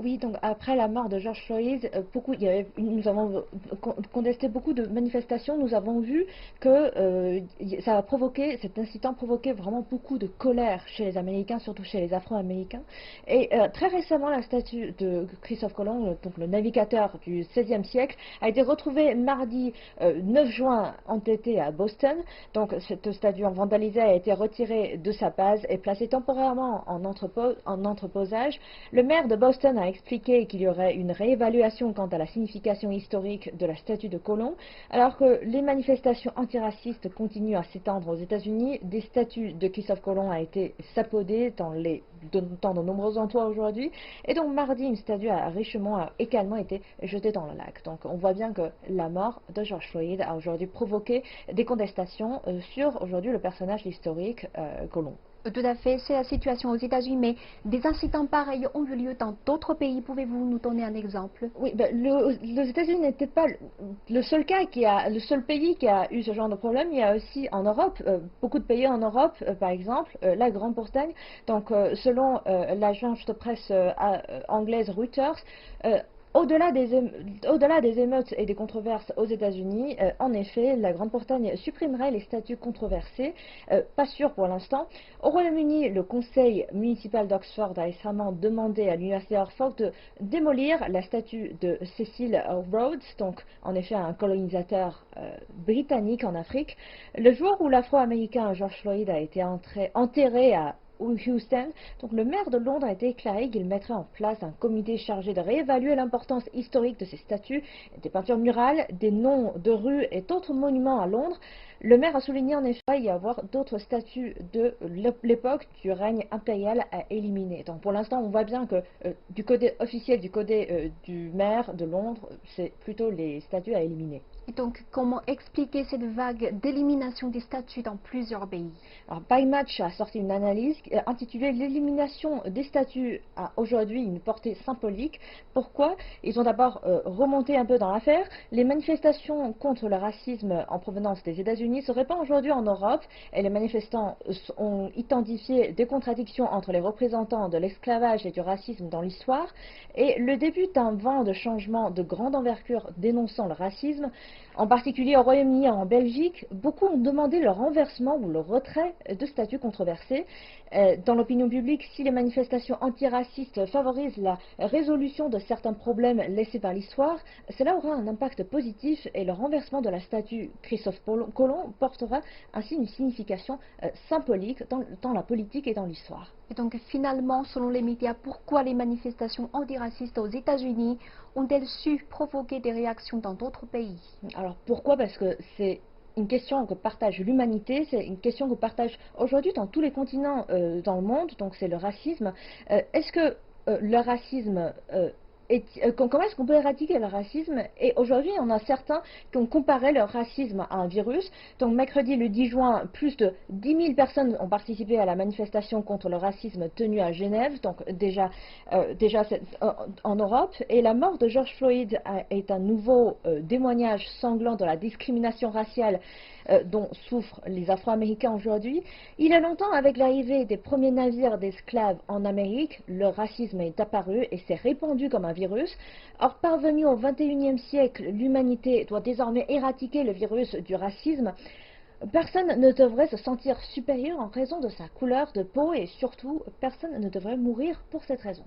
Oui, donc après la mort de George Floyd, nous avons contesté beaucoup de manifestations. Nous avons vu que cet incident provoquait vraiment beaucoup de colère chez les Américains, surtout chez les Afro-Américains. Et très récemment, la statue de Christophe Colomb, donc le navigateur du XVIe siècle, a été retrouvée mardi 9 juin entêtée à Boston. Donc cette statue vandalisée a été retirée de sa base et placée temporairement en entreposage. Le maire de Boston a expliqué qu'il y aurait une réévaluation quant à la signification historique de la statue de Colomb, alors que les manifestations antiracistes continuent à s'étendre aux États-Unis. Des statues de Christophe Colomb a été sapodée dans de nombreux endroits aujourd'hui, et donc mardi, une statue à Richmond a également été jetée dans le lac. Donc on voit bien que la mort de George Floyd a aujourd'hui provoqué des contestations sur aujourd'hui le personnage historique Colomb. Tout à fait, c'est la situation aux États-Unis, mais des incidents pareils ont eu lieu dans d'autres pays. Pouvez-vous nous donner un exemple? Oui, ben, les États-Unis n'étaient pas le seul le seul pays qui a eu ce genre de problème. Il y a aussi en Europe, beaucoup de pays en Europe, par exemple, la Grande-Bretagne. Donc, selon l'agence de presse anglaise Reuters, au-delà des émeutes et des controverses aux États-Unis, en effet, la Grande-Bretagne supprimerait les statuts controversés, pas sûr pour l'instant. Au Royaume-Uni, le conseil municipal d'Oxford a récemment demandé à l'université Oxford de démolir la statue de Cecil Rhodes, donc en effet un colonisateur britannique en Afrique. Le jour où l'Afro-Américain George Floyd a été enterré à Houston, donc le maire de Londres a déclaré qu'il mettrait en place un comité chargé de réévaluer l'importance historique de ces statues, des peintures murales, des noms de rues et d'autres monuments à Londres. Le maire a souligné en effet qu'il y avoir d'autres statues de l'époque du règne impérial à éliminer. Donc pour l'instant, on voit bien que du côté officiel, du côté du maire de Londres, c'est plutôt les statues à éliminer. Et donc, comment expliquer cette vague d'élimination des statues dans plusieurs pays? Alors, By Match a sorti une analyse intitulée L'élimination des statues a aujourd'hui une portée symbolique. Pourquoi? Ils ont d'abord remonté un peu dans l'affaire. Les manifestations contre le racisme en provenance des États-Unis se répandent aujourd'hui en Europe et les manifestants ont identifié des contradictions entre les représentants de l'esclavage et du racisme dans l'histoire et le début d'un vent de changement de grande envergure dénonçant le racisme. En particulier au Royaume-Uni et en Belgique, beaucoup ont demandé le renversement ou le retrait de statuts controversés. Dans l'opinion publique, si les manifestations antiracistes favorisent la résolution de certains problèmes laissés par l'histoire, cela aura un impact positif et le renversement de la statue Christophe Colomb portera ainsi une signification symbolique dans la politique et dans l'histoire. Et donc finalement, selon les médias, pourquoi les manifestations antiracistes aux États-Unis ont-elles su provoquer des réactions dans d'autres pays? Alors pourquoi? Parce que c'est une question que partage l'humanité, c'est une question que partage aujourd'hui dans tous les continents dans le monde, donc c'est le racisme. Est-ce que le racisme comment est-ce qu'on peut éradiquer le racisme? Et aujourd'hui, on a certains qui ont comparé le racisme à un virus. Donc mercredi, le 10 juin, plus de 10 000 personnes ont participé à la manifestation contre le racisme tenue à Genève, donc déjà en Europe. Et la mort de George Floyd est un nouveau témoignage sanglant de la discrimination raciale dont souffrent les Afro-Américains aujourd'hui. Il y a longtemps, avec l'arrivée des premiers navires d'esclaves en Amérique, le racisme est apparu et s'est répandu comme un virus. Or, parvenu au XXIe siècle, l'humanité doit désormais éradiquer le virus du racisme. Personne ne devrait se sentir supérieur en raison de sa couleur de peau et surtout, personne ne devrait mourir pour cette raison.